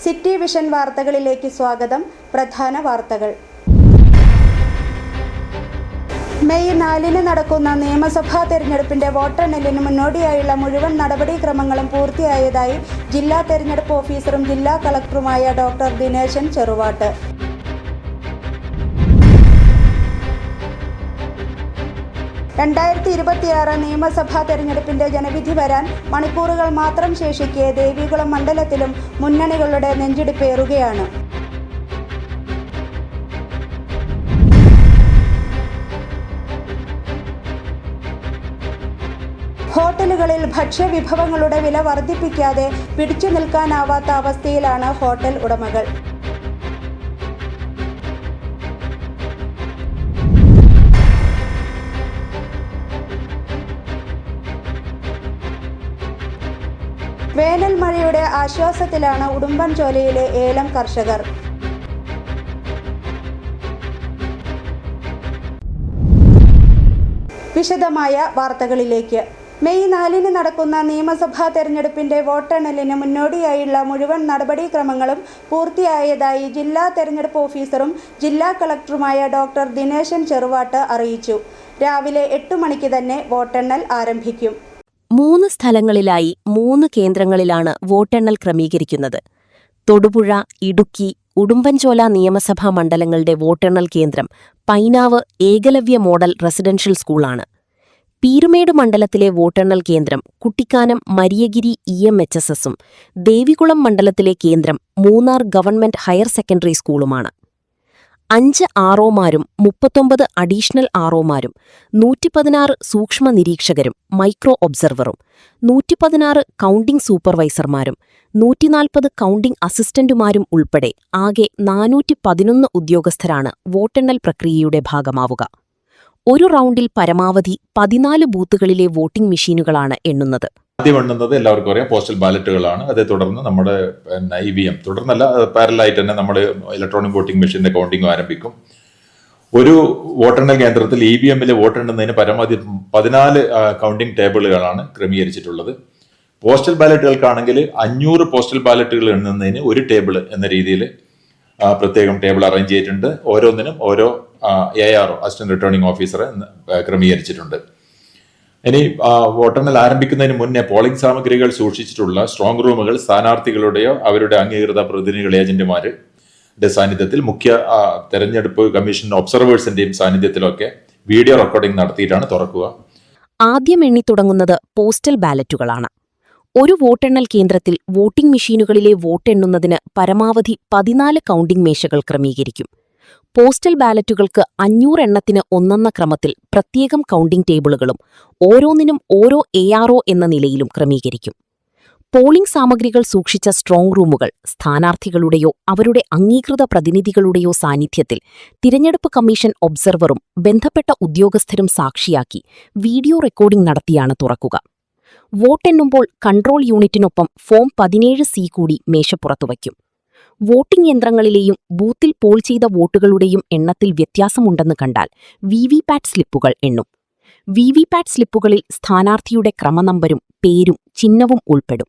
City vision വാർത്തകളിലേക്ക് സ്വാഗതം. പ്രധാന വാർത്തകൾ. മെയ് 4 നടക്കുന്ന നിയമസഭാ തെരഞ്ഞെടുപ്പിന്റെ വോട്ടെണ്ണലിന് മുന്നോടിയായുള്ള മുഴുവൻ നടപടിക്രമങ്ങളും പൂർത്തിയായതായി ജില്ലാ തെരഞ്ഞെടുപ്പ് ഓഫീസറും ജില്ലാ കളക്ടറുമായ ഡോക്ടർ ദിനേശൻ ചെറുവാട്ട്. നിയമസഭാ തെരഞ്ഞെടുപ്പിന്റെ ജനവിധി വരാൻ മണിക്കൂറുകൾ മാത്രം ശേഷിക്കെ ദേവികുളം മണ്ഡലത്തിലും മുന്നണികളുടെ നെഞ്ചിടിപ്പേറുകയാണ്. ഹോട്ടലുകളിൽ ഭക്ഷ്യവിഭവങ്ങളുടെ വില വർദ്ധിപ്പിക്കാതെ പിടിച്ചു നിൽക്കാനാവാത്ത അവസ്ഥയിലാണ് ഹോട്ടൽ ഉടമകൾ. വേനൽ മഴയുടെ ആശ്വാസത്തിലാണ് ഉടുമ്പൻചോലയിലെ ഏലം കർഷകർ. വിശദമായ വാർത്തകളിലേക്ക്. മെയ് 4 നടക്കുന്ന നിയമസഭാ തെരഞ്ഞെടുപ്പിന്റെ വോട്ടെണ്ണലിന് മുന്നോടിയായുള്ള മുഴുവൻ നടപടിക്രമങ്ങളും പൂർത്തിയായതായി ജില്ലാ തെരഞ്ഞെടുപ്പ് ഓഫീസറും ജില്ലാ കളക്ടറുമായ ഡോക്ടർ ദിനേശൻ ചെറുവാട്ട് അറിയിച്ചു. രാവിലെ 8 മണിക്ക് തന്നെ വോട്ടെണ്ണൽ ആരംഭിക്കും. 3 സ്ഥലങ്ങളിലായി 3 കേന്ദ്രങ്ങളിലാണ് വോട്ടെണ്ണൽ ക്രമീകരിക്കുന്നത്. തൊടുപുഴ, ഇടുക്കി, ഉടുമ്പൻചോല നിയമസഭാ മണ്ഡലങ്ങളുടെ വോട്ടെണ്ണൽ കേന്ദ്രം പൈനാവ് ഏകലവ്യ മോഡൽ റെസിഡൻഷ്യൽ സ്കൂളാണ്. പീരുമേട് മണ്ഡലത്തിലെ വോട്ടെണ്ണൽ കേന്ദ്രം കുട്ടിക്കാനം മരിയഗിരി EMHSSും ദേവികുളം മണ്ഡലത്തിലെ കേന്ദ്രം മൂന്നാർ ഗവൺമെന്റ് ഹയർ സെക്കൻഡറി സ്കൂളുമാണ്. 5 ROമാരും 39 അഡീഷണൽ ROമാരും 116 സൂക്ഷ്മ നിരീക്ഷകരും മൈക്രോ ഒബ്സർവറും 116 കൗണ്ടിംഗ് സൂപ്പർവൈസർമാരും 140 കൗണ്ടിംഗ് അസിസ്റ്റന്റുമാരും ഉൾപ്പെടെ ആകെ 411 ഉദ്യോഗസ്ഥരാണ് വോട്ടെണ്ണൽ പ്രക്രിയയുടെ ഭാഗമാവുക. ഒരു റൗണ്ടിൽ പരമാവധി 14 ബൂത്തുകളിലെ വോട്ടിംഗ് മെഷീനുകളാണ് എണ്ണുന്നത്. ആദ്യം എണ്ണുന്നത് എല്ലാവർക്കും അറിയാം പോസ്റ്റൽ ബാലറ്റുകളാണ്. അതേ തുടർന്ന് നമ്മുടെ EVM, തുടർന്നല്ല പാരലായിട്ട് തന്നെ നമ്മുടെ ഇലക്ട്രോണിക് വോട്ടിംഗ് മെഷീന്റെ കൗണ്ടിംഗ് ആരംഭിക്കും. ഒരു വോട്ടെണ്ണൽ കേന്ദ്രത്തിൽ EVMലെ വോട്ടെണ്ണുന്നതിന് പരമാവധി 14 കൗണ്ടിംഗ് ടേബിളുകളാണ് ക്രമീകരിച്ചിട്ടുള്ളത്. പോസ്റ്റൽ ബാലറ്റുകൾക്കാണെങ്കിൽ 500 പോസ്റ്റൽ ബാലറ്റുകൾ എണ്ണുന്നതിന് ഒരു ടേബിൾ എന്ന രീതിയിൽ പ്രത്യേകം ടേബിൾ അറേഞ്ച് ചെയ്തിട്ടുണ്ട്. ഓരോന്നിനും ഓരോ ARO അസിസ്റ്റന്റ് റിട്ടേണിംഗ് ഓഫീസറെ ക്രമീകരിച്ചിട്ടുണ്ട്. ഇനി വോട്ടെണ്ണൽ ആരംഭിക്കുന്നതിന് മുന്നേ പോളിംഗ് സാമഗ്രികൾ സൂക്ഷിച്ചിട്ടുള്ള സ്ട്രോങ് റൂമുകൾ സ്ഥാനാർത്ഥികളുടെയോ അവരുടെ അംഗീകൃത പ്രതിനിധികൾ ഏജന്റുമാരുടെ സാന്നിധ്യത്തിൽ മുഖ്യ തെരഞ്ഞെടുപ്പ് കമ്മീഷൻ ഒബ്സർവേഴ്സിന്റെയും സാന്നിധ്യത്തിലൊക്കെ വീഡിയോ റെക്കോർഡിംഗ് നടത്തിയിട്ടാണ് തുറക്കുക. ആദ്യം എണ്ണിത്തുടങ്ങുന്നത് പോസ്റ്റൽ ബാലറ്റുകളാണ്. ഒരു വോട്ടെണ്ണൽ കേന്ദ്രത്തിൽ വോട്ടിംഗ് മെഷീനുകളിലെ വോട്ടെണ്ണുന്നതിന് പരമാവധി 14 കൗണ്ടിംഗ് മേശകൾ ക്രമീകരിക്കും. പോസ്റ്റൽ ബാലറ്റുകൾക്ക് 500 എണ്ണത്തിന് ഒന്നെന്ന ക്രമത്തിൽ പ്രത്യേകം കൗണ്ടിംഗ് ടേബിളുകളും ഓരോന്നിനും ഓരോ ARO എന്ന നിലയിലും ക്രമീകരിക്കും. പോളിംഗ് സാമഗ്രികൾ സൂക്ഷിച്ച സ്ട്രോങ് റൂമുകൾ സ്ഥാനാർത്ഥികളുടെയോ അവരുടെ അംഗീകൃത പ്രതിനിധികളുടെയോ സാന്നിധ്യത്തിൽ തിരഞ്ഞെടുപ്പ് കമ്മീഷൻ ഒബ്സർവറും ബന്ധപ്പെട്ട ഉദ്യോഗസ്ഥരും സാക്ഷിയാക്കി വീഡിയോ റെക്കോർഡിംഗ് നടത്തിയാണ് തുറക്കുക. വോട്ടെണ്ണുമ്പോൾ കൺട്രോൾ യൂണിറ്റിനൊപ്പം ഫോം 17C കൂടി മേശപ്പുറത്തു വയ്ക്കും. വോട്ടിംഗ് യന്ത്രങ്ങളിലെയും ബൂത്തിൽ പോൾ ചെയ്ത വോട്ടുകളുടെയും എണ്ണത്തിൽ വ്യത്യാസമുണ്ടെന്ന് കണ്ടാൽ VVPAT സ്ലിപ്പുകൾ എണ്ണും. VVPAT സ്ലിപ്പുകളിൽ സ്ഥാനാർത്ഥിയുടെ ക്രമനമ്പരും പേരും ചിഹ്നവും ഉൾപ്പെടും.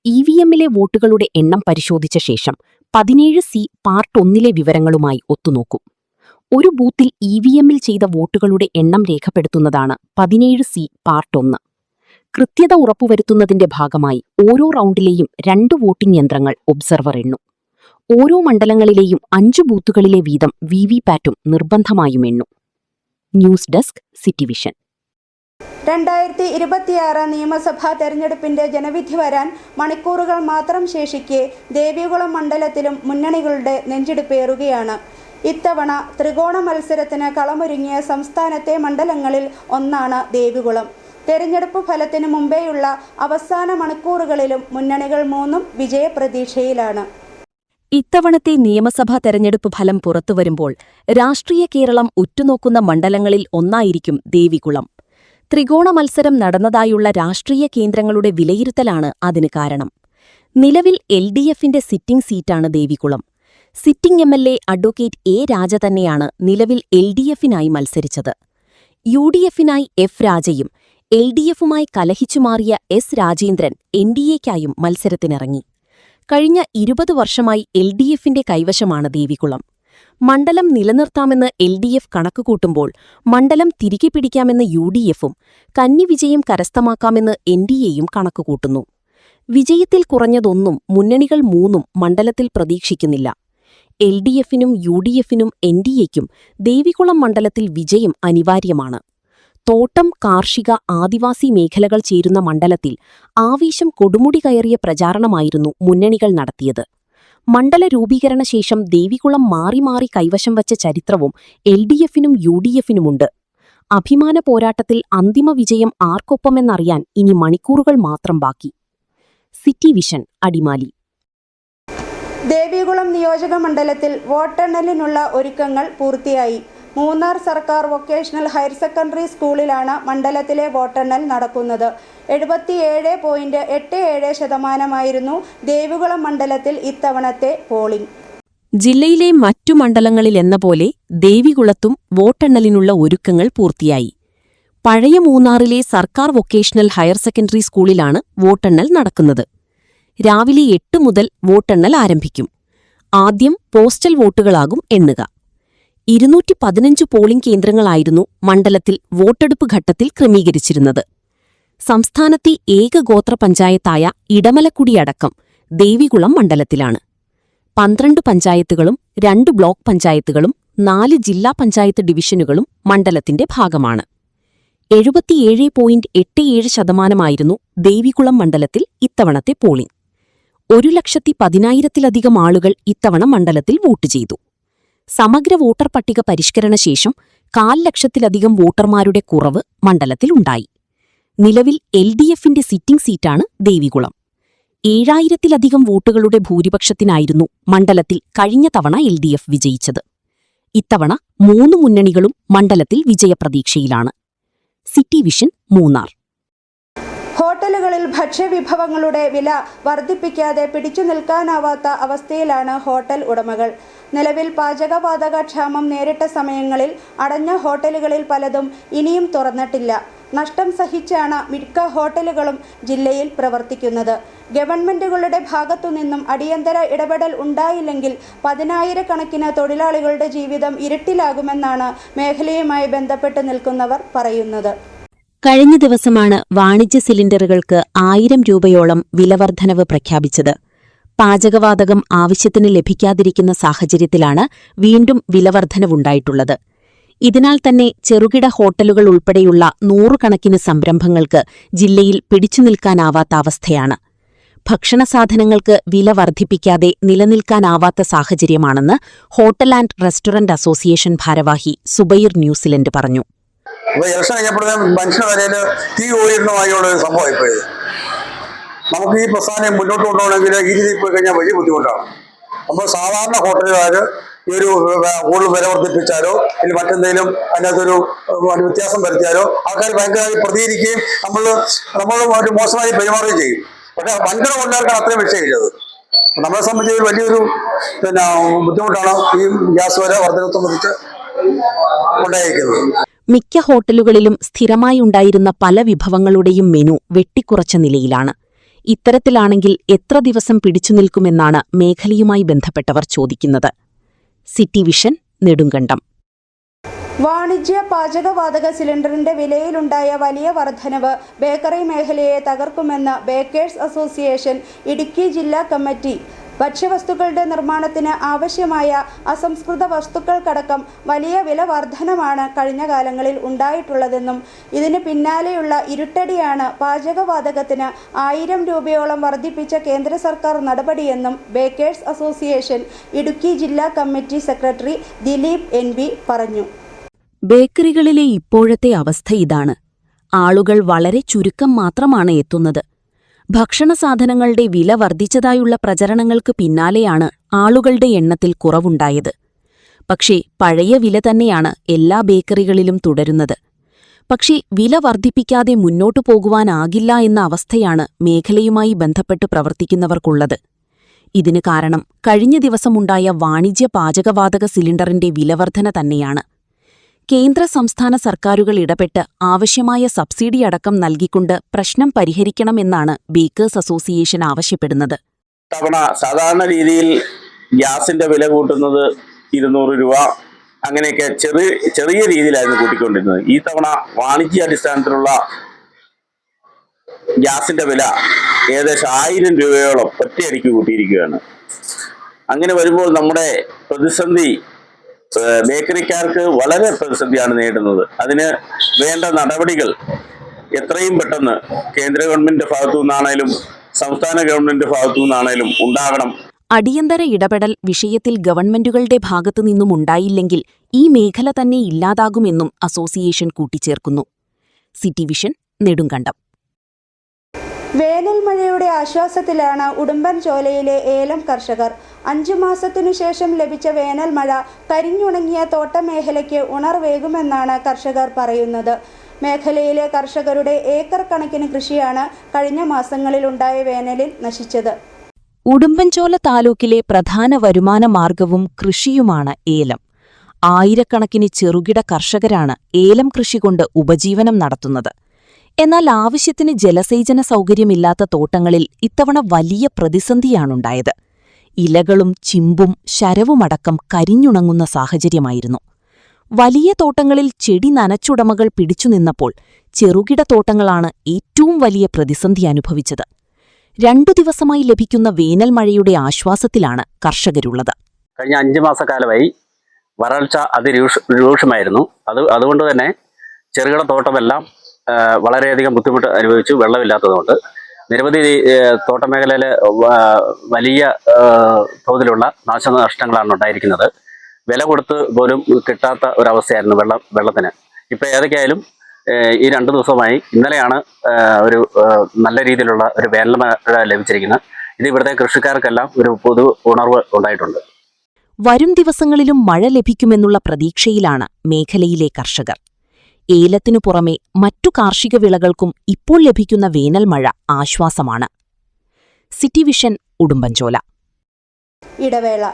EVMലെ വോട്ടുകളുടെ എണ്ണം പരിശോധിച്ച ശേഷം 17C പാർട്ട് 1ലെ വിവരങ്ങളുമായി ഒത്തുനോക്കും. ഒരു ബൂത്തിൽ EVMൽ ചെയ്ത വോട്ടുകളുടെ എണ്ണം രേഖപ്പെടുത്തുന്നതാണ് 17C പാർട്ട് 1. കൃത്യത ഉറപ്പുവരുത്തുന്നതിന്റെ ഭാഗമായി ഓരോ റൗണ്ടിലെയും 2 വോട്ടിംഗ് യന്ത്രങ്ങൾ ഒബ്സർവർ എണ്ണും. ഓരോ മണ്ഡലങ്ങളിലെയും 5 ബൂത്തുകളിലെ വീതം VVPATും നിർബന്ധമായും എണ്ണും. News desk, city vision. 2026 നിയമസഭാ തെരഞ്ഞെടുപ്പിന്റെ ജനവിധി വരാൻ മണിക്കൂറുകൾ മാത്രം ശേഷിക്കെ ദേവികുളം മണ്ഡലത്തിലും മുന്നണികളുടെ നെഞ്ചിടിപ്പേറുകയാണ്. ഇത്തവണ ത്രികോണ മത്സരത്തിന് കളമൊരുങ്ങിയ സംസ്ഥാനത്തെ മണ്ഡലങ്ങളിൽ ഒന്നാണ് ദേവികുളം. തെരഞ്ഞെടുപ്പ് ഫലത്തിന് മുമ്പേയുള്ള അവസാന മണിക്കൂറുകളിലും മുന്നണികൾ 3 വിജയപ്രതീക്ഷയിലാണ്. ഇത്തവണത്തെ നിയമസഭാ തെരഞ്ഞെടുപ്പ് ഫലം പുറത്തുവരുമ്പോൾ രാഷ്ട്രീയ കേരളം ഉറ്റുനോക്കുന്ന മണ്ഡലങ്ങളിൽ ഒന്നായിരിക്കും ദേവികുളം. ത്രികോണ മത്സരം നടന്നതായുള്ള രാഷ്ട്രീയ കേന്ദ്രങ്ങളുടെ വിലയിരുത്തലാണ് അതിന് കാരണം. നിലവിൽ LDFന്റെ സിറ്റിംഗ് സീറ്റാണ് Devikulam. Sitting MLA advocate A രാജ തന്നെയാണ് നിലവിൽ LDFനായി മത്സരിച്ചത്. UDFനായി F രാജയും LDFുമായി കലഹിച്ചുമാറിയ S രാജേന്ദ്രൻ NDAയ്ക്കായും മത്സരത്തിനിറങ്ങി. കഴിഞ്ഞ 20 വർഷമായി LDFന്റെ കൈവശമാണ് ദേവികുളം. മണ്ഡലം നിലനിർത്താമെന്ന് LDF കണക്കുകൂട്ടുമ്പോൾ മണ്ഡലം തിരികെ പിടിക്കാമെന്ന് UDFും കന്നി വിജയം കരസ്ഥമാക്കാമെന്ന് NDAയും കണക്കുകൂട്ടുന്നു. വിജയത്തിൽ കുറഞ്ഞതൊന്നും മുന്നണികൾ മൂന്നും മണ്ഡലത്തിൽ പ്രതീക്ഷിക്കുന്നില്ല. LDFനും UDFനും NDAയ്ക്കും ദേവികുളം മണ്ഡലത്തിൽ വിജയം അനിവാര്യമാണ്. തോട്ടം, കാർഷിക, ആദിവാസി മേഖലകൾ ചേരുന്ന മണ്ഡലത്തിൽ ആവേശം കൊടുമുടി കയറിയ പ്രചാരണമായിരുന്നു മുന്നണികൾ നടത്തിയത്. മണ്ഡല രൂപീകരണ ശേഷം ദേവികുളം മാറി മാറി കൈവശം വച്ച ചരിത്രവും LDFനും UDFനുമുണ്ട്. അഭിമാന പോരാട്ടത്തിൽ അന്തിമ വിജയം ആർക്കൊപ്പമെന്നറിയാൻ ഇനി മണിക്കൂറുകൾ മാത്രം ബാക്കി. City vision, Adimali. ദേവികുളം നിയോജക മണ്ഡലത്തിൽ വോട്ടെണ്ണലിനുള്ള ഒരുക്കങ്ങൾ പൂർത്തിയായി. മൂന്നാർ സർക്കാർ വൊക്കേഷണൽ ഹയർ സെക്കൻഡറി സ്കൂളിലാണ് മണ്ഡലത്തിലെ വോട്ടെണ്ണൽ നടക്കുന്നത്. 77.87% ദേവികുളം മണ്ഡലത്തിൽ ഇത്തവണത്തെ പോളിംഗ്. ജില്ലയിലെ മറ്റു മണ്ഡലങ്ങളിലെന്ന പോലെ ദേവികുളത്തും വോട്ടെണ്ണലിനുള്ള ഒരുക്കങ്ങൾ പൂർത്തിയായി. പഴയ മൂന്നാറിലെ സർക്കാർ വൊക്കേഷണൽ ഹയർ സെക്കൻഡറി സ്കൂളിലാണ് വോട്ടെണ്ണൽ നടക്കുന്നത്. രാവിലെ 8 മുതൽ വോട്ടെണ്ണൽ ആരംഭിക്കും. ആദ്യം പോസ്റ്റൽ വോട്ടുകളാകും എണ്ണുക. 215 പോളിംഗ് കേന്ദ്രങ്ങളായിരുന്നു മണ്ഡലത്തിൽ വോട്ടെടുപ്പ് ഘട്ടത്തിൽ ക്രമീകരിച്ചിരുന്നത്. സംസ്ഥാനത്തെ ഏക ഗോത്ര പഞ്ചായത്തായ ഇടമലക്കുടിയടക്കം ദേവികുളം മണ്ഡലത്തിലാണ്. 12 പഞ്ചായത്തുകളും 2 ബ്ലോക്ക് പഞ്ചായത്തുകളും 4 ജില്ലാ പഞ്ചായത്ത് ഡിവിഷനുകളും മണ്ഡലത്തിന്റെ ഭാഗമാണ്. 77.87% ദേവികുളം മണ്ഡലത്തിൽ ഇത്തവണത്തെ പോളിംഗ്. 1,10,10,000-ലധികം ആളുകൾ ഇത്തവണ മണ്ഡലത്തിൽ വോട്ട് ചെയ്തു. സമഗ്ര വോട്ടർ പട്ടിക പരിഷ്കരണ ശേഷം 1,00,000-ലധികം വോട്ടർമാരുടെ കുറവ് മണ്ഡലത്തിലുണ്ടായി. നിലവിൽ LDFന്റെ സിറ്റിംഗ് സീറ്റാണ് ദേവികുളം. 7,000-ലധികം വോട്ടുകളുടെ ഭൂരിപക്ഷത്തിനായിരുന്നു മണ്ഡലത്തിൽ കഴിഞ്ഞ തവണ LDF വിജയിച്ചത്. ഇത്തവണ 3 മുന്നണികളും മണ്ഡലത്തിൽ വിജയപ്രതീക്ഷയിലാണ്. City vision, Munnar. ഹോട്ടലുകളിൽ ഭക്ഷ്യവിഭവങ്ങളുടെ വില വർദ്ധിപ്പിക്കാതെ പിടിച്ചു നിൽക്കാനാവാത്ത അവസ്ഥയിലാണ് ഹോട്ടൽ ഉടമകൾ. നിലവിൽ പാചകവാതക ക്ഷാമം നേരിട്ട സമയങ്ങളിൽ അടഞ്ഞ ഹോട്ടലുകളിൽ പലതും ഇനിയും തുറന്നിട്ടില്ല. നഷ്ടം സഹിച്ചാണ് മിക്ക ഹോട്ടലുകളും ജില്ലയിൽ പ്രവർത്തിക്കുന്നത്. ഗവൺമെന്റുകളുടെ ഭാഗത്തുനിന്നും അടിയന്തര ഇടപെടൽ ഉണ്ടായില്ലെങ്കിൽ 10,000-കണക്കിന് തൊഴിലാളികളുടെ ജീവിതം ഇരുട്ടിലാകുമെന്നാണ് മേഖലയുമായി ബന്ധപ്പെട്ട് നിൽക്കുന്നവർ പറയുന്നത്. കഴിഞ്ഞ ദിവസമാണ് വാണിജ്യ സിലിണ്ടറുകൾക്ക് 1000 രൂപയോളം വിലവർദ്ധനവ് പ്രഖ്യാപിച്ചത്. പാചകവാതകം ആവശ്യത്തിന് ലഭിക്കാതിരിക്കുന്ന സാഹചര്യത്തിലാണ് വീണ്ടും വിലവർദ്ധനവുണ്ടായിട്ടുള്ളത്. ഇതിനാൽ തന്നെ ചെറുകിട ഹോട്ടലുകൾ ഉൾപ്പെടെയുള്ള 100 കണക്കിന് സംരംഭങ്ങൾക്ക് ജില്ലയിൽ പിടിച്ചുനിൽക്കാനാവാത്ത അവസ്ഥയാണ്. ഭക്ഷണസാധനങ്ങൾക്ക് വില വർദ്ധിപ്പിക്കാതെ നിലനിൽക്കാനാവാത്ത സാഹചര്യമാണെന്ന് ഹോട്ടൽ ആൻഡ് റെസ്റ്റോറന്റ് അസോസിയേഷൻ ഭാരവാഹി സുബൈർ ന്യൂസിലൻഡ് പറഞ്ഞു. അപ്പോൾ ഇലക്ഷൻ കഴിഞ്ഞപ്പോഴത്തേക്കും മനുഷ്യന്റെ തലയിൽ തീ കോരിയിരുന്നമായുള്ള ഒരു സംഭവമായിപ്പോയത്. നമുക്ക് ഈ പ്രസ്ഥാനം മുന്നോട്ട് കൊണ്ടുപോകണമെങ്കിൽ ഈ രീതിയിൽ പോയി കഴിഞ്ഞാൽ വലിയ ബുദ്ധിമുട്ടാണ്. അപ്പോൾ സാധാരണ ഹോട്ടലുകാർ ഈ ഒരു കൂടുതൽ വില വർദ്ധിപ്പിച്ചാലോ അല്ലെങ്കിൽ മറ്റെന്തെങ്കിലും അതിനകത്തൊരു വ്യത്യാസം വരുത്തിയാലോ ആൾക്കാർ ഭയങ്കരമായി പ്രതികരിക്കുകയും നമ്മൾ ഒരു മോശമായി പെരുമാറുകയും ചെയ്യും. പക്ഷേ വൻകിട ഹോട്ടലുകാർക്കാണ് അത്രയും വിഷയമില്ലത്. നമ്മളെ സംബന്ധിച്ച് വലിയൊരു ബുദ്ധിമുട്ടാണ് ഈ ഗ്യാസ് വില വർദ്ധനവ് സംബന്ധിച്ച് ഉണ്ടായിരിക്കുന്നത്. മിക്ക ഹോട്ടലുകളിലും സ്ഥിരമായി ഉണ്ടായിരുന്ന പല വിഭവങ്ങളുടെയും മെനു വെട്ടിക്കുറച്ച നിലയിലാണ്. ഇത്തരത്തിലാണെങ്കിൽ എത്ര ദിവസം പിടിച്ചുനിൽക്കുമെന്നാണ് മേഖലയുമായി ബന്ധപ്പെട്ടവർ ചോദിക്കുന്നത്. City vision, Nedumkandam. വാണിജ്യ പാചകവാതക സിലിണ്ടറിന്റെ വിലയിലുണ്ടായ വലിയ വർധനവ് ബേക്കറി മേഖലയെ തകർക്കുമെന്ന് ബേക്കേഴ്സ് അസോസിയേഷൻ ഇടുക്കി ജില്ലാ കമ്മിറ്റി. ഭക്ഷ്യവസ്തുക്കളുടെ നിർമ്മാണത്തിന് ആവശ്യമായ അസംസ്കൃത വസ്തുക്കൾക്കടക്കം വലിയ വില വർധനമാണ് കഴിഞ്ഞ കാലങ്ങളിൽ ഉണ്ടായിട്ടുള്ളതെന്നും ഇതിന് പിന്നാലെയുള്ള ഇരുട്ടടിയാണ് പാചകവാതകത്തിന് 1000 രൂപയോളം വർദ്ധിപ്പിച്ച കേന്ദ്ര സർക്കാർ നടപടിയെന്നും ബേക്കേഴ്സ് അസോസിയേഷൻ ഇടുക്കി ജില്ലാ കമ്മിറ്റി സെക്രട്ടറി ദിലീപ് NB പറഞ്ഞു. ബേക്കറികളിലെ ഇപ്പോഴത്തെ അവസ്ഥ ഇതാണ്. ആളുകൾ വളരെ ചുരുക്കം മാത്രമാണ് എത്തുന്നത്. ഭക്ഷണസാധനങ്ങളുടെ വില വർദ്ധിച്ചതായുള്ള പ്രചരണങ്ങൾക്ക് പിന്നാലെയാണ് ആളുകളുടെ എണ്ണത്തിൽ കുറവുണ്ടായത്. പക്ഷേ പഴയ വില തന്നെയാണ് എല്ലാ ബേക്കറികളിലും തുടരുന്നത്. പക്ഷേ വില വർദ്ധിപ്പിക്കാതെ മുന്നോട്ടു പോകുവാനാകില്ല എന്ന അവസ്ഥയാണ് മേഖലയുമായി ബന്ധപ്പെട്ട് പ്രവർത്തിക്കുന്നവർക്കുള്ളത്. ഇതിന് കാരണം കഴിഞ്ഞ ദിവസമുണ്ടായ വാണിജ്യ പാചകവാതക സിലിണ്ടറിന്റെ വിലവർധന തന്നെയാണ്. കേന്ദ്ര സംസ്ഥാന സർക്കാരുകൾ ഇടപെട്ട് ആവശ്യമായ സബ്സിഡി അടക്കം നൽകിക്കൊണ്ട് പ്രശ്നം പരിഹരിക്കണമെന്നാണ് ബേക്കേഴ്സ് അസോസിയേഷൻ ആവശ്യപ്പെടുന്നത്. തവണ സാധാരണ രീതിയിൽ ഗ്യാസിന്റെ വില കൂട്ടുന്നത് 200 രൂപ അങ്ങനെയൊക്കെ ചെറിയ രീതിയിലായിരുന്നു കൂട്ടിക്കൊണ്ടിരുന്നത്. ഈ തവണ വാണിജ്യാടിസ്ഥാനത്തിലുള്ള ഗ്യാസിന്റെ വില ഏകദേശം 1000 രൂപയോളം ഒറ്റയടിക്ക് കൂട്ടിയിരിക്കുകയാണ്. അങ്ങനെ വരുമ്പോൾ നമ്മുടെ പ്രതിസന്ധി ബേക്കറിക്കാർക്ക് വളരെ പ്രതിസന്ധിയാണ് നേരിടുന്നത്. അതിന് വേണ്ട നടപടികൾ എത്രയും പെട്ടെന്ന് കേന്ദ്ര ഗവൺമെന്റിന്റെ ഭാഗത്തു നിന്നാണേലും സംസ്ഥാന ഗവൺമെന്റ് ഭാഗത്തു നിന്നാണേലും ഉണ്ടാകണം. അടിയന്തര ഇടപെടൽ വിഷയത്തിൽ ഗവൺമെന്റുകളുടെ ഭാഗത്തു നിന്നും ഉണ്ടായില്ലെങ്കിൽ ഈ മേഖല തന്നെ ഇല്ലാതാകുമെന്നും അസോസിയേഷൻ കൂട്ടിച്ചേർക്കുന്നു. City vision, Nedumkandam. വേനൽ മഴയുടെ ആശ്വാസത്തിലാണ് ഉടുമ്പൻചോലയിലെ ഏലം കർഷകർ. 5 മാസത്തിനു ശേഷം ലഭിച്ച വേനൽ മഴ കരിഞ്ഞുണങ്ങിയ തോട്ടമേഖലയ്ക്ക് ഉണർവേകുമെന്നാണ് കർഷകർ പറയുന്നത്. മേഖലയിലെ കർഷകരുടെ ഏക്കർ കണക്കിന് കൃഷിയാണ് കഴിഞ്ഞ മാസങ്ങളിലുണ്ടായ വേനലിൽ നശിച്ചത്. ഉടുമ്പൻചോല താലൂക്കിലെ പ്രധാന വരുമാന മാർഗവും കൃഷിയുമാണ് ഏലം. ആയിരക്കണക്കിന് ചെറുകിട കർഷകരാണ് ഏലം കൃഷി കൊണ്ട് ഉപജീവനം നടത്തുന്നത്. എന്നാൽ ആവശ്യത്തിന് ജലസേചന സൗകര്യമില്ലാത്ത തോട്ടങ്ങളിൽ ഇത്തവണ വലിയ പ്രതിസന്ധിയാണുണ്ടായത്. ഇലകളും ചിമ്പും ശരവുമടക്കം കരിഞ്ഞുണങ്ങുന്ന സാഹചര്യമായിരുന്നു. വലിയ തോട്ടങ്ങളിൽ ചെടി നനച്ചുടമകൾ പിടിച്ചുനിന്നപ്പോൾ ചെറുകിട തോട്ടങ്ങളാണ് ഏറ്റവും വലിയ പ്രതിസന്ധി അനുഭവിച്ചത്. 2 ദിവസമായി ലഭിക്കുന്ന വേനൽ മഴയുടെ ആശ്വാസത്തിലാണ് കർഷകരുള്ളത്. കഴിഞ്ഞ 5 മാസക്കാലമായി വരൾച്ച അതിരൂക്ഷമായിരുന്നു. അതുകൊണ്ട് തന്നെ ചെറുകിട തോട്ടമെല്ലാം വളരെയധികം ബുദ്ധിമുട്ട് അനുഭവിച്ചു. വെള്ളമില്ലാത്തതുകൊണ്ട് നിരവധി തോട്ടമേഖലയിൽ വലിയ തോതിലുള്ള നാശനഷ്ടങ്ങളാണ് ഉണ്ടായിരിക്കുന്നത്. വില കൊടുത്ത് പോലും കിട്ടാത്ത ഒരവസ്ഥയായിരുന്നു വെള്ളത്തിന്. ഇപ്പം ഏതൊക്കെയായാലും ഈ 2 ദിവസമായി, ഇന്നലെയാണ് ഒരു നല്ല രീതിയിലുള്ള ഒരു വേനൽ മഴ ലഭിച്ചിരിക്കുന്നത്. ഇത് ഇവിടുത്തെ കൃഷിക്കാർക്കെല്ലാം ഒരു പൊതു ഉണർവ് ഉണ്ടായിട്ടുണ്ട്. വരും ദിവസങ്ങളിലും മഴ ലഭിക്കുമെന്നുള്ള പ്രതീക്ഷയിലാണ് മേഖലയിലെ കർഷകർ. ഏലത്തിനു പുറമെ മറ്റു കാർഷിക വിളകൾക്കും ഇപ്പോൾ ലഭിക്കുന്ന വേനൽ മഴ ആശ്വാസമാണ്. City vision, Udumbanchola. ഇടവേള.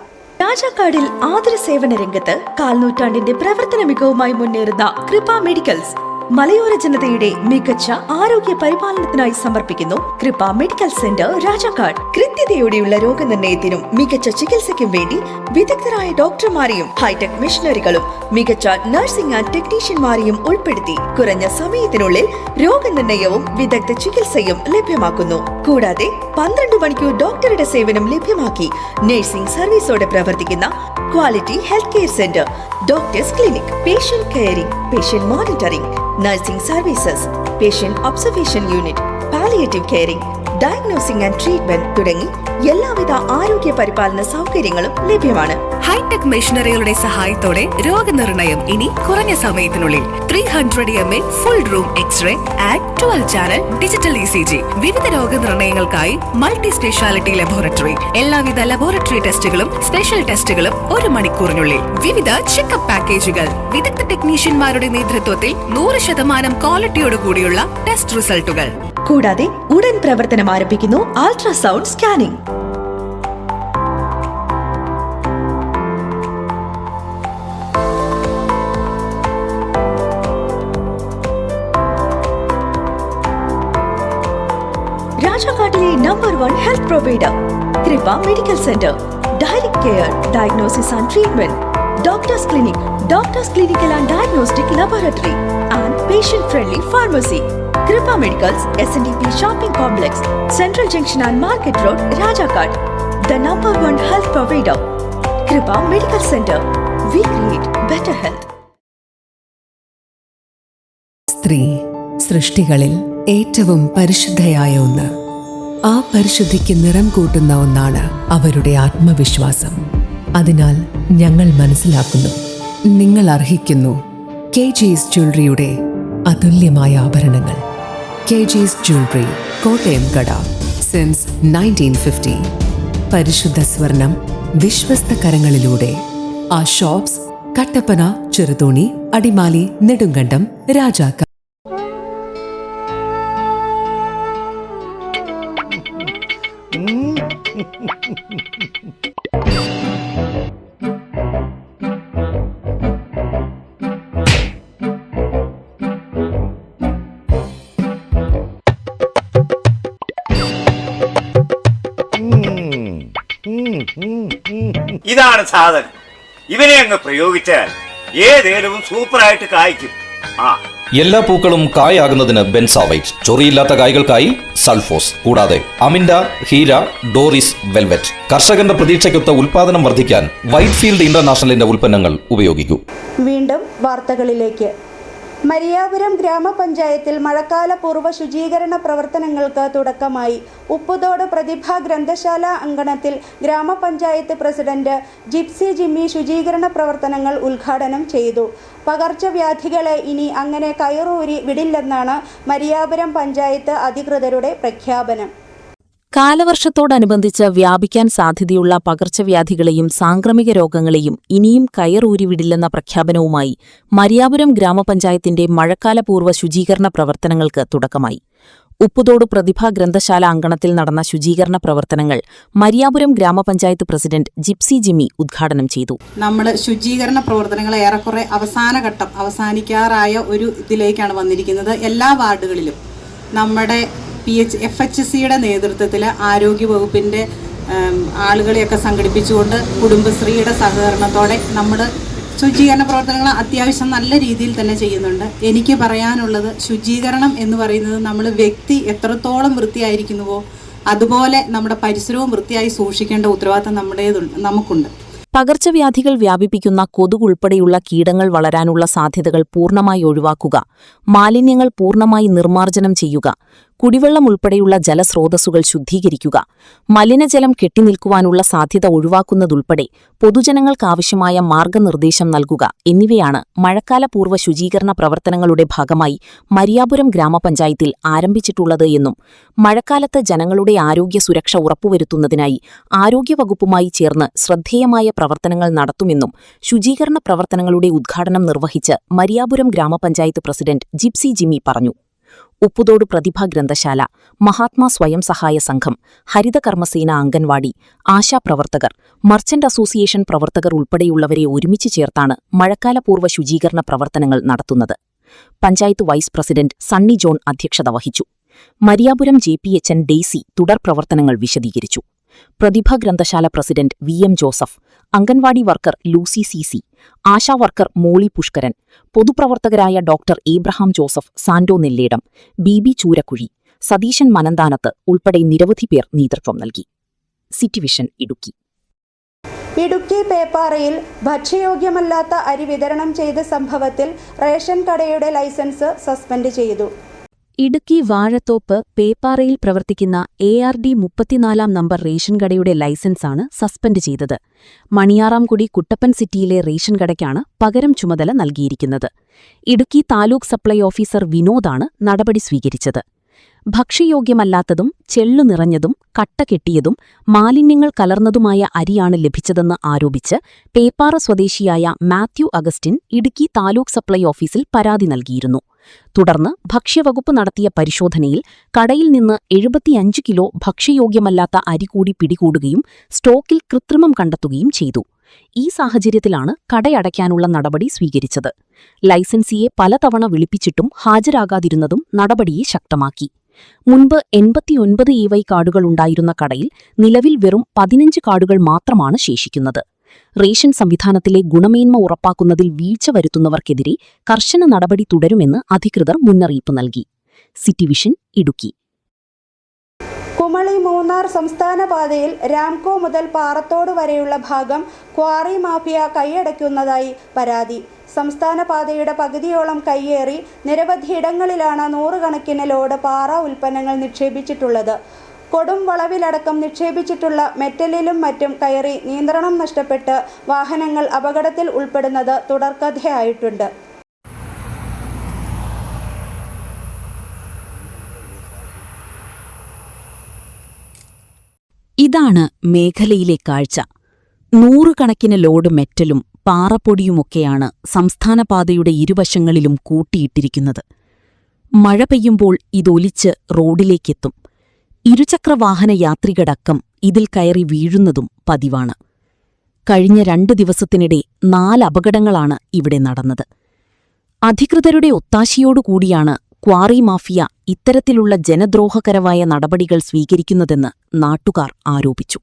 രാജാക്കാടിൽ ആതുര സേവന രംഗത്ത് 4 നൂറ്റാണ്ടിന്റെ പ്രവർത്തന മികവുമായി മുന്നേറുന്ന കൃപ മെഡിക്കൽസ് മലയോര ജനതയുടെ മികച്ച ആരോഗ്യ പരിപാലനത്തിനായി സമർപ്പിക്കുന്നു കൃപ മെഡിക്കൽ സെന്റർ രാജാക്കാട്. കൃത്യതയോടെയുള്ള രോഗനിർണയത്തിനും മികച്ച ചികിത്സയ്ക്കും വേണ്ടി വിദഗ്ധരായ ഡോക്ടർമാരെയും ഹൈടെക് മെഷീനറികളും മികച്ച നഴ്സിംഗ് ആൻഡ് ടെക്നീഷ്യന്മാരെയും ഉൾപ്പെടുത്തി കുറഞ്ഞ സമയത്തിനുള്ളിൽ രോഗനിർണയവും വിദഗ്ധ ചികിത്സയും ലഭ്യമാക്കുന്നു. കൂടാതെ 12 മണിക്കൂർ ഡോക്ടറുടെ സേവനം ലഭ്യമാക്കി നഴ്സിംഗ് സർവീസോടെ പ്രവർത്തിക്കുന്ന quality health care centre, doctors clinic, patient caring, patient monitoring, nursing services, patient observation unit, palliative caring, diagnosing and treatment തുടങ്ങി എല്ലാവിധ ആരോഗ്യ പരിപാലന സൗകര്യങ്ങളും ലഭ്യമാണ്. ഹൈടെക് മെഷീനറികളുടെ സഹായത്തോടെ രോഗനിർണയം ഇനി കുറഞ്ഞ സമയത്തിനുള്ളിൽ. 300 ml full room X-ray and 12 channel digital ECG. വിവിധ രോഗനിർണയങ്ങൾക്കായി മൾട്ടി സ്പെഷ്യാലിറ്റി ലബോറട്ടറി. എല്ലാവിധ ലബോറട്ടറി ടെസ്റ്റുകളും സ്പെഷ്യൽ ടെസ്റ്റുകളും 1 മണിക്കൂറിനുള്ളിൽ. വിവിധ ചെക്കപ്പ് പാക്കേജുകൾ. വിദഗ്ധ ടെക്നീഷ്യന്മാരുടെ നേതൃത്വത്തിൽ 100% ക്വാളിറ്റിയോടുകൂടിയുള്ള ടെസ്റ്റ് റിസൾട്ടുകൾ. കൂടാതെ ഉടൻ പ്രവർത്തനം ആരംഭിക്കുന്നു അൾട്രാസൗണ്ട് സ്കാനിംഗ്. രാജാക്കാട്ടിലെ number 1 health provider Kripa medical centre. Direct care, diagnosis and treatment, doctors clinic, doctors clinical and diagnostic laboratory and patient friendly pharmacy. Kripa medicals, SNDP shopping complex, central junction and market road, Rajakkad. The number 1 health provider, Kripa medical centre. We create better health. സ്ത്രീ സൃഷ്ടികളിൽ ഏറ്റവും പരിശുദ്ധയായ ഒന്ന്. ആ പരിശുദ്ധിക്ക് നിറം കൂട്ടുന്ന ഒന്നാണ് അവരുടെ ആത്മവിശ്വാസം. അതിനാൽ ഞങ്ങൾ മനസ്സിലാക്കുന്നു, നിങ്ങൾ അർഹിക്കുന്നു KG's ജ്വല്ലറിയുടെ അതുല്യമായ ആഭരണങ്ങൾ. KG's ജ്വല്ലറി, കോട്ടയം കട, സിൻസ് 1950. പരിശുദ്ധ സ്വർണം വിശ്വസ്ത കരങ്ങളിലൂടെ. ആ ഷോപ്സ് കട്ടപ്പന, ചെറുതോണി, അടിമാലി, നെടുങ്കണ്ടം, രാജാക്കാട്. ഇതാണ് സാധനം. ഇവനെ അങ്ങ് പ്രയോഗിച്ചാൽ ഏതേലും സൂപ്പറായിട്ട് കായ്ക്കും. എല്ലാ പൂക്കളും കായാകുന്നതിന് ബെൻസാവൈറ്റ്, ചൊറിയില്ലാത്ത കായ്കൾക്കായി സൾഫോസ്, കൂടാതെ അമിൻഡ, ഹീര, ഡോറിസ്, വെൽവെറ്റ്. കർഷകന്റെ പ്രതീക്ഷയ്ക്കൊത്ത ഉൽപാദനം വർദ്ധിക്കാൻ വൈറ്റ്ഫീൽഡ് ഇന്റർനാഷണലിന്റെ ഉൽപ്പന്നങ്ങൾ ഉപയോഗിക്കൂ. വീണ്ടും വാർത്തകളിലേക്ക്. മരിയാപുരം ഗ്രാമപഞ്ചായത്തിൽ മഴക്കാല പൂർവ്വ ശുചീകരണ പ്രവർത്തനങ്ങൾക്ക് തുടക്കമായി. ഉപ്പുതോട് പ്രതിഭാ ഗ്രന്ഥശാല അങ്കണത്തിൽ ഗ്രാമപഞ്ചായത്ത് പ്രസിഡന്റ് ജിപ്സി ജിമ്മി ശുചീകരണ പ്രവർത്തനങ്ങൾ ഉദ്ഘാടനം ചെയ്തു. പകർച്ചവ്യാധികളെ ഇനി അങ്ങനെ കയറൂരി വിടില്ലെന്നാണ് മരിയാപുരം പഞ്ചായത്ത് അധികൃതരുടെ പ്രഖ്യാപനം. കാലവർഷത്തോടനുബന്ധിച്ച് വ്യാപിക്കാൻ സാധ്യതയുള്ള പകർച്ചവ്യാധികളെയും സാംക്രമിക രോഗങ്ങളെയും ഇനിയും കയറൂരിവിടില്ലെന്ന പ്രഖ്യാപനവുമായി മരിയാപുരം ഗ്രാമപഞ്ചായത്തിന്റെ മഴക്കാലപൂർവ്വ ശുചീകരണ പ്രവർത്തനങ്ങൾക്ക് തുടക്കമായി. ഉപ്പുതോട് പ്രതിഭാ ഗ്രന്ഥശാല അങ്കണത്തിൽ നടന്ന ശുചീകരണ പ്രവർത്തനങ്ങൾ മരിയാപുരം ഗ്രാമപഞ്ചായത്ത് പ്രസിഡന്റ് ജിപ്സി ജിമ്മി ഉദ്ഘാടനം ചെയ്തു. നമ്മൾ ശുചീകരണ പ്രവർത്തനങ്ങൾ ഏറെക്കുറെ അവസാനിക്കാറായ ഒരു ഇതിലേക്കാണ് വന്നിരിക്കുന്നത്. എല്ലാ വാർഡുകളിലും നമ്മുടെ FHCയുടെ നേതൃത്വത്തിൽ ആരോഗ്യവകുപ്പിൻ്റെ ആളുകളെയൊക്കെ സംഘടിപ്പിച്ചുകൊണ്ട് കുടുംബശ്രീയുടെ സഹകരണത്തോടെ നമ്മൾ ശുചീകരണ പ്രവർത്തനങ്ങൾ അത്യാവശ്യം നല്ല രീതിയിൽ തന്നെ ചെയ്യുന്നുണ്ട്. എനിക്ക് പറയാനുള്ളത്, ശുചീകരണം എന്ന് പറയുന്നത് നമ്മൾ വ്യക്തി എത്രത്തോളം വൃത്തിയായിരിക്കുന്നുവോ അതുപോലെ നമ്മുടെ പരിസരവും വൃത്തിയായി സൂക്ഷിക്കേണ്ട ഉത്തരവാദിത്തം നമുക്കുണ്ട്. പകർച്ചവ്യാധികൾ വ്യാപിപ്പിക്കുന്ന കൊതുക് ഉൾപ്പെടെയുള്ള കീടങ്ങൾ വളരാനുള്ള സാധ്യതകൾ പൂർണ്ണമായി ഒഴിവാക്കുക, മാലിന്യങ്ങൾ പൂർണ്ണമായി നിർമ്മാർജ്ജനം ചെയ്യുക, കുടിവെള്ളം ഉൾപ്പെടെയുള്ള ജലസ്രോതസ്സുകൾ ശുദ്ധീകരിക്കുക, മലിനജലം കെട്ടിനിൽക്കുവാനുള്ള സാധ്യത ഒഴിവാക്കുന്നതുൾപ്പെടെ പൊതുജനങ്ങൾക്കാവശ്യമായ മാർഗനിർദ്ദേശം നൽകുക എന്നിവയാണ് മഴക്കാലപൂർവ്വ ശുചീകരണ പ്രവർത്തനങ്ങളുടെ ഭാഗമായി മരിയാപുരം ഗ്രാമപഞ്ചായത്തിൽ ആരംഭിച്ചിട്ടുള്ളത് എന്നും മഴക്കാലത്ത് ജനങ്ങളുടെ ആരോഗ്യ സുരക്ഷ ഉറപ്പുവരുത്തുന്നതിനായി ആരോഗ്യവകുപ്പുമായി ചേർന്ന് ശ്രദ്ധേയമായ പ്രവർത്തനങ്ങൾ നടത്തുമെന്നും ശുചീകരണ പ്രവർത്തനങ്ങളുടെ ഉദ്ഘാടനം നിർവഹിച്ച് മരിയാപുരം ഗ്രാമപഞ്ചായത്ത് പ്രസിഡന്റ് ജിപ്സി ജിമ്മി പറഞ്ഞു. ഉപ്പുതോട് പ്രതിഭാ ഗ്രന്ഥശാല, മഹാത്മാ സ്വയം സഹായ സംഘം, ഹരിതകർമ്മസേന അംഗൻവാടി, ആശാപ്രവർത്തകർ, മർച്ചന്റ് അസോസിയേഷൻ പ്രവർത്തകർ ഉൾപ്പെടെയുള്ളവരെ ഒരുമിച്ച് ചേർത്താണ് മഴക്കാലപൂർവ്വ ശുചീകരണ പ്രവർത്തനങ്ങൾ നടത്തുന്നത്. പഞ്ചായത്ത് വൈസ് പ്രസിഡന്റ് സണ്ണി ജോൺ അധ്യക്ഷത വഹിച്ചു. മരിയാപുരം JPHN ഡെയ്സി തുടർ പ്രവർത്തനങ്ങൾ വിശദീകരിച്ചു. പ്രതിഭാ ഗ്രന്ഥശാല president VM Joseph, anganwadi worker Lucy CC, Asha worker Molly Pushkaran, പൊതുപ്രവർത്തകരായ doctor Abraham Joseph, Santo Nelledam, BB Choorakkuzhi, Satheesan Mananthanath ഉൾപ്പെടെ നിരവധി പേർ നേതൃത്വം നൽകി. സിറ്റിവിഷൻ ഇടുക്കി. ഇടുക്കി പേപ്പാറയിൽ ഭക്ഷ്യയോഗ്യമല്ലാത്ത അരി വിതരണം ചെയ്ത സംഭവത്തിൽ റേഷൻ കടയുടെ ലൈസൻസ് സസ്പെൻഡ് ചെയ്തു. ഇടുക്കി വാഴത്തോപ്പ് പേപ്പാറയിൽ പ്രവർത്തിക്കുന്ന ARD 34 നമ്പർ റേഷൻ കടയുടെ ലൈസൻസാണ് സസ്പെൻഡ് ചെയ്തത്. മണിയാറാംകുടി കുട്ടപ്പൻ സിറ്റിയിലെ റേഷൻ കടയ്ക്കാണ് പകരം ചുമതല നൽകിയിരിക്കുന്നത്. ഇടുക്കി താലൂക്ക് സപ്ലൈ ഓഫീസർ വിനോദാണ് നടപടി സ്വീകരിച്ചത്. ഭക്ഷ്യയോഗ്യമല്ലാത്തതും ചെള്ളു നിറഞ്ഞതും കട്ട കെട്ടിയതും മാലിന്യങ്ങൾ കലർന്നതുമായ അരിയാണ് ലഭിച്ചതെന്ന് ആരോപിച്ച് പേപ്പാറ സ്വദേശിയായ മാത്യു അഗസ്റ്റിൻ ഇടുക്കി താലൂക്ക് സപ്ലൈ ഓഫീസിൽ പരാതി നൽകിയിരുന്നു. തുടർന്ന് ഭക്ഷ്യവകുപ്പ് നടത്തിയ പരിശോധനയിൽ കടയിൽ നിന്ന് 75 കിലോ ഭക്ഷ്യയോഗ്യമല്ലാത്ത അരി കൂടി പിടികൂടുകയും സ്റ്റോക്കിൽ കൃത്രിമം കണ്ടെത്തുകയും ചെയ്തു. ഈ സാഹചര്യത്തിലാണ് കടയടയ്ക്കാനുള്ള നടപടി സ്വീകരിച്ചത്. ലൈസൻസിയെ പലതവണ വിളിപ്പിച്ചിട്ടും ഹാജരാകാതിരുന്നതും നടപടിയെ ശക്തമാക്കി. മുൻപ് 89 EY കാർഡുകൾ ഉണ്ടായിരുന്ന കടയിൽ നിലവിൽ വെറും 15 കാർഡുകൾ മാത്രമാണ് ശേഷിക്കുന്നത്. റേഷൻ സംവിധാനത്തിലെ ഗുണമേന്മ ഉറപ്പാക്കുന്നതിൽ വീഴ്ച വരുത്തുന്നവർക്കെതിരെ കർശന നടപടി തുടരുമെന്ന് അധികൃതർ മുന്നറിയിപ്പ് നൽകി. സിറ്റിവിഷൻ ഇടുക്കി. കുമളി മൂന്നാർ സംസ്ഥാന പാതയിൽ രാംകോ മുതൽ പാറത്തോട് വരെയുള്ള ഭാഗം ക്വാറി മാഫിയ കൈയടയ്ക്കുന്നതായി പരാതി. സംസ്ഥാന പാതയുടെ പകുതിയോളം കയ്യേറി നിരവധിയിടങ്ങളിലാണ് 100 കണക്കിന് ലോഡ് പാറ ഉൽപ്പന്നങ്ങൾ നിക്ഷേപിച്ചിട്ടുള്ളത്. കൊടും വളവിലടക്കം നിക്ഷേപിച്ചിട്ടുള്ള മെറ്റലിലും മറ്റും കയറി നിയന്ത്രണം നഷ്ടപ്പെട്ട് വാഹനങ്ങൾ അപകടത്തിൽ ഉൾപ്പെടുന്നത് തുടർക്കഥയായിട്ടുണ്ട്. ഇതാണ് മേഖലയിലെ കാഴ്ച. 100 കണക്കിന് ലോഡ് മെറ്റലും പാറപ്പൊടിയുമൊക്കെയാണ് സംസ്ഥാനപാതയുടെ ഇരുവശങ്ങളിലും കൂട്ടിയിട്ടിരിക്കുന്നത്. മഴ പെയ്യുമ്പോൾ ഇതൊലിച്ച് റോഡിലേക്കെത്തും. ഇരുചക്രവാഹന യാത്രികടക്കം ഇതിൽ കയറി വീഴുന്നതും പതിവാണ്. കഴിഞ്ഞ 2 ദിവസത്തിനിടെ 4 അപകടങ്ങളാണ് ഇവിടെ നടന്നത്. അധികൃതരുടെ ഒത്താശയോടുകൂടിയാണ് ക്വാറി മാഫിയ ഇത്തരത്തിലുള്ള ജനദ്രോഹകരമായ നടപടികൾ സ്വീകരിക്കുന്നതെന്ന് നാട്ടുകാർ ആരോപിച്ചു.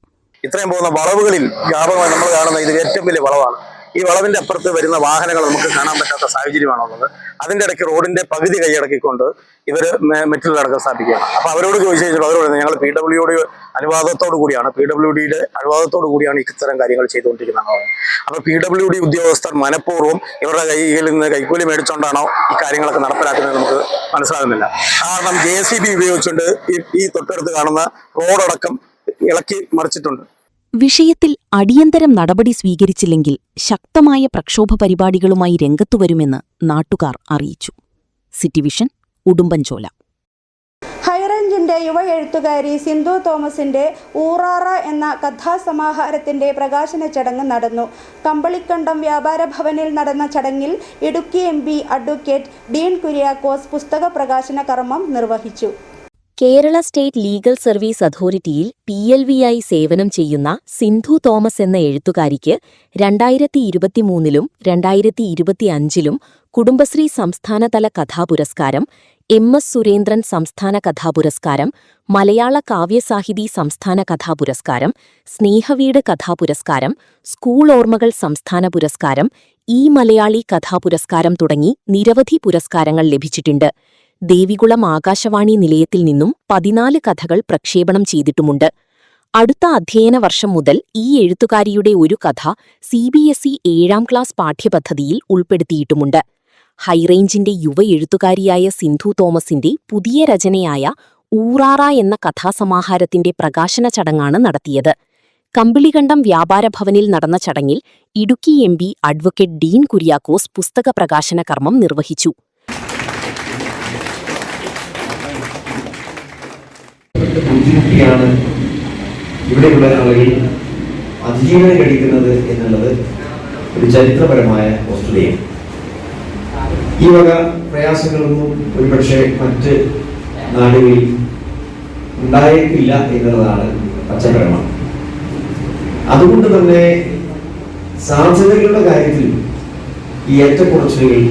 ഇത്രയും പോകുന്ന വളവുകളിൽ വ്യാപകമായി നമ്മൾ കാണുന്ന ഇത് ഏറ്റവും വലിയ വളവാണ്. ഈ വളവിന്റെ അപ്പുറത്ത് വരുന്ന വാഹനങ്ങൾ നമുക്ക് കാണാൻ പറ്റാത്ത സാഹചര്യമാണുള്ളത്. അതിന്റെ ഇടയ്ക്ക് റോഡിന്റെ പകുതി കൈയടക്കിക്കൊണ്ട് ഇവർ മെറ്റലടക്കം സ്ഥാപിക്കുകയാണ്. അപ്പൊ അവരോട് ചോദിച്ചു, അവരോട് ഞങ്ങൾ PWD അനുവാദത്തോടു കൂടിയാണ് ഇത്തരം കാര്യങ്ങൾ ചെയ്തുകൊണ്ടിരിക്കുന്നത്. അപ്പൊ PWD ഉദ്യോഗസ്ഥർ മനഃപൂർവ്വം ഇവരുടെ കയ്യിൽ നിന്ന് കൈക്കൂലി മേടിച്ചുകൊണ്ടാണോ ഈ കാര്യങ്ങളൊക്കെ നടപ്പിലാക്കുന്നത് നമുക്ക് മനസ്സിലാകുന്നില്ല. കാരണം JCB ഉപയോഗിച്ചുകൊണ്ട് ഈ തൊട്ടടുത്ത് കാണുന്ന റോഡടക്കം ഇളക്കി മറിച്ചിട്ടുണ്ട്. വിഷയത്തിൽ അടിയന്തരം നടപടി സ്വീകരിച്ചില്ലെങ്കിൽ ശക്തമായ പ്രക്ഷോഭ പരിപാടികളുമായി രംഗത്തുവരുമെന്ന് നാട്ടുകാർ അറിയിച്ചു. City vision, Udumbanchola. ഹൈറേഞ്ചിന്റെ യുവ എഴുത്തുകാരി സിന്ധു തോമസിന്റെ ഊറാറ എന്ന കഥാസമാഹാരത്തിന്റെ പ്രകാശന ചടങ്ങ് നടന്നു. കമ്പളിക്കണ്ടം വ്യാപാര ഭവനിൽ നടന്ന ചടങ്ങിൽ ഇടുക്കി MP അഡ്വക്കേറ്റ് ഡീൻ കുര്യാക്കോസ് പുസ്തക പ്രകാശന കർമ്മം നിർവഹിച്ചു. കേരള സ്റ്റേറ്റ് ലീഗൽ സർവീസ് അതോറിറ്റിയിൽ PLV-ആയി സേവനം ചെയ്യുന്ന സിന്ധു തോമസ് എന്ന എഴുത്തുകാരിക്ക് 2023 2025 കുടുംബശ്രീ സംസ്ഥാനതല കഥാപുരസ്കാരം, MS സുരേന്ദ്രൻ സംസ്ഥാന കഥാപുരസ്കാരം, മലയാള കാവ്യസാഹിതി സംസ്ഥാന കഥാപുരസ്കാരം, സ്നേഹവീട് കഥാപുരസ്കാരം, സ്കൂൾ ഓർമ്മകൾ സംസ്ഥാന പുരസ്കാരം, ഈ മലയാളി കഥാപുരസ്കാരം തുടങ്ങി നിരവധി പുരസ്കാരങ്ങൾ ലഭിച്ചിട്ടുണ്ട്. ദേവികുളം ആകാശവാണി നിലയത്തിൽ നിന്നും 14 കഥകൾ പ്രക്ഷേപണം ചെയ്തിട്ടുമുണ്ട്. അടുത്ത അധ്യയന വർഷം മുതൽ ഈ എഴുത്തുകാരിയുടെ ഒരു കഥ CBSE 7ാം ക്ലാസ് പാഠ്യപദ്ധതിയിൽ ഉൾപ്പെടുത്തിയിട്ടുമുണ്ട്. ഹൈറേഞ്ചിന്റെ യുവ എഴുത്തുകാരിയായ സിന്ധു തോമസിന്റെ പുതിയ രചനയായ ഊറാറ എന്ന കഥാസമാഹാരത്തിന്റെ പ്രകാശന ചടങ്ങാണ് നടത്തിയത്. കമ്പിളികണ്ടം വ്യാപാര ഭവനിൽ നടന്ന ചടങ്ങിൽ ഇടുക്കി MP അഡ്വക്കേറ്റ് ഡീൻ കുര്യാക്കോസ് പുസ്തക പ്രകാശന കർമ്മം നിർവഹിച്ചു. ബുദ്ധിമുട്ടിയാണ് ഇവിടെയുള്ള ആളുകൾ അതിജീവനം കഴിക്കുന്നത് എന്നുള്ളത് ഒരു ചരിത്രപരമായ വസ്തുതയാണ്. ഈ വക പ്രയാസങ്ങളൊന്നും ഒരുപക്ഷെ മറ്റ് നാടുകളിൽ ഉണ്ടായേക്കില്ല എന്നുള്ളതാണ് പച്ചപ്രമാണം. അതുകൊണ്ട് തന്നെ സാധ്യതകളുടെ കാര്യത്തിൽ ഈ ഏറ്റക്കുറച്ചിലുകൾ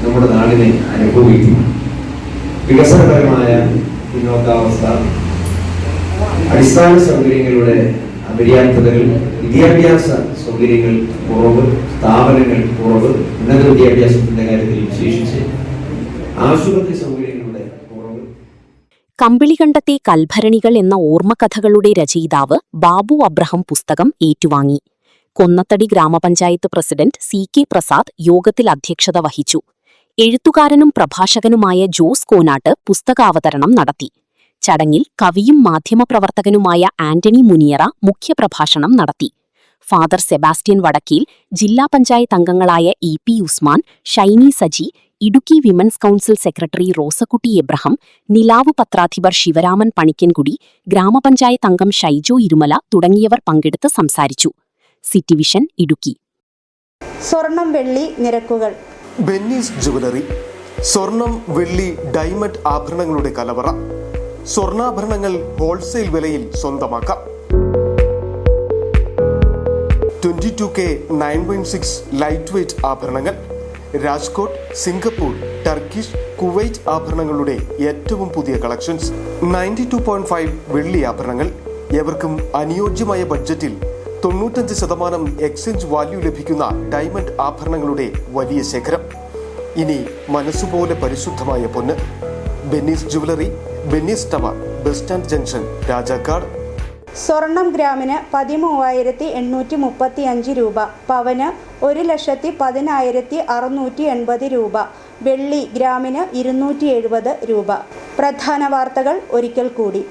നമ്മുടെ നാടിനെ അനുഭവിക്കുന്നു. വികസനപരമായ പിന്നോക്കാവസ്ഥ, അടിസ്ഥാന സൗകര്യങ്ങളുടെ അപര്യാപ്തതകൾ, വിദ്യാഭ്യാസ സൗകര്യങ്ങൾ കുറവ്, സ്ഥാപനങ്ങൾ കുറവ്, ഉന്നത വിദ്യാഭ്യാസത്തിന്റെ കാര്യത്തിൽ വിശേഷിച്ച് ആശുപത്രി സൗകര്യങ്ങളുടെ കുറവ്. കമ്പിളികണ്ടത്തെ കൽഭരണികൾ എന്ന ഓർമ്മകഥകളുടെ രചയിതാവ് ബാബു അബ്രഹാം പുസ്തകം ഏറ്റുവാങ്ങി. കൊന്നത്തടി ഗ്രാമപഞ്ചായത്ത് പ്രസിഡന്റ് CK പ്രസാദ് യോഗത്തിൽ അധ്യക്ഷത വഹിച്ചു. എഴുത്തുകാരനും പ്രഭാഷകനുമായ ജോസ് കോനാട്ട് പുസ്തകാവതരണം നടത്തി. ചടങ്ങിൽ കവിയും മാധ്യമപ്രവർത്തകനുമായ ആന്റണി മുനിയറ മുഖ്യപ്രഭാഷണം നടത്തി. ഫാദർ സെബാസ്റ്റ്യൻ വടക്കീൽ, ജില്ലാ പഞ്ചായത്ത് അംഗങ്ങളായ EP Usman, Shiny Saji, Idukki women's council secretary Rosakutty Abraham, നിലാവ് പത്രാധിപർ ശിവരാമൻ പണിക്കൻകുടി, ഗ്രാമപഞ്ചായത്ത് അംഗം ഷൈജോ ഇരുമല തുടങ്ങിയവർ പങ്കെടുത്ത് സംസാരിച്ചു. City vision, Idukki. സ്വർണം വെള്ളി നിരക്കുകൾ. ബെന്നീസ് ജുവലറി, സ്വർണം, വെള്ളി, ഡയമണ്ട് ആഭരണങ്ങളുടെ കലവറ. സ്വർണ്ണാഭരണങ്ങൾ ഹോൾസെയിൽ വിലയിൽ സ്വന്തമാക്കാം. 22K 916 ലൈറ്റ് വെയ്റ്റ് ആഭരണങ്ങൾ. രാജ്കോട്ട്, സിംഗപ്പൂർ, ടർക്കിഷ്, കുവൈറ്റ് ആഭരണങ്ങളുടെ ഏറ്റവും പുതിയ കളക്ഷൻസ്. 92.5 വെള്ളി ആഭരണങ്ങൾ. എവർക്കും അനുയോജ്യമായ ബഡ്ജറ്റിൽ 95% എക്സ്ചേഞ്ച് വാല്യൂ ലഭിക്കുന്ന ഡയമണ്ട് ആഭരണങ്ങളുടെ വലിയ ശേഖരം. ഇനി മനസ്സുപോലെ പരിശുദ്ധമായ പൊന്ന്. Benny's jewellery, Benny's tower, bus stand junction, Rajakkad. സ്വർണം ഗ്രാമിന് 13,835 രൂപ, പവന് 1,10,680 രൂപ, വെള്ളി ഗ്രാമിന് 270 രൂപ. പ്രധാന വാർത്തകൾ ഒരിക്കൽ കൂടി.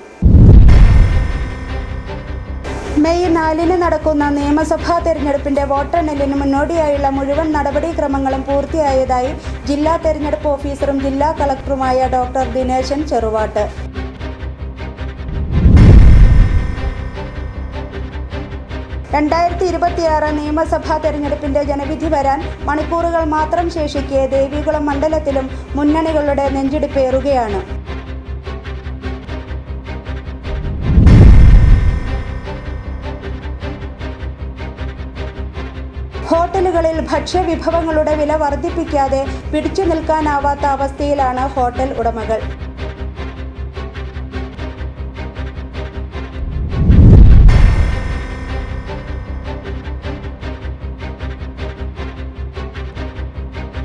മെയ് 4 നടക്കുന്ന നിയമസഭാ തെരഞ്ഞെടുപ്പിന്റെ വോട്ടെണ്ണലിന് മുന്നോടിയായുള്ള മുഴുവൻ നടപടിക്രമങ്ങളും പൂർത്തിയായതായി ജില്ലാ തെരഞ്ഞെടുപ്പ് ഓഫീസറും ജില്ലാ കളക്ടറുമായ ഡോക്ടർ ദിനേശൻ ചെറുവാട്ട്. നിയമസഭാ തെരഞ്ഞെടുപ്പിന്റെ ജനവിധി വരാൻ മണിക്കൂറുകൾ മാത്രം ശേഷിക്കെ ദേവികുളം മണ്ഡലത്തിലും മുന്നണികളുടെ നെഞ്ചിടിപ്പേറുകയാണ്. ഹോട്ടലുകളിൽ ഭക്ഷ്യവിഭവങ്ങളുടെ വില വർദ്ധിപ്പിക്കാതെ പിടിച്ചു നിൽക്കാനാവാത്ത അവസ്ഥയിലാണ് ഹോട്ടൽ ഉടമകൾ.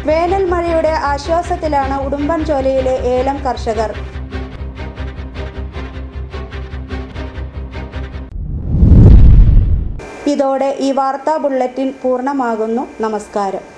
വേനൽ മഴയുടെ ആശ്വാസത്തിലാണ് ഉടുമ്പൻചോലയിലെ ഏലം കർഷകർ. ഇതോടെ ഈ വാർത്താ ബുള്ളറ്റിൻ പൂർണ്ണമാകുന്നു. നമസ്കാരം.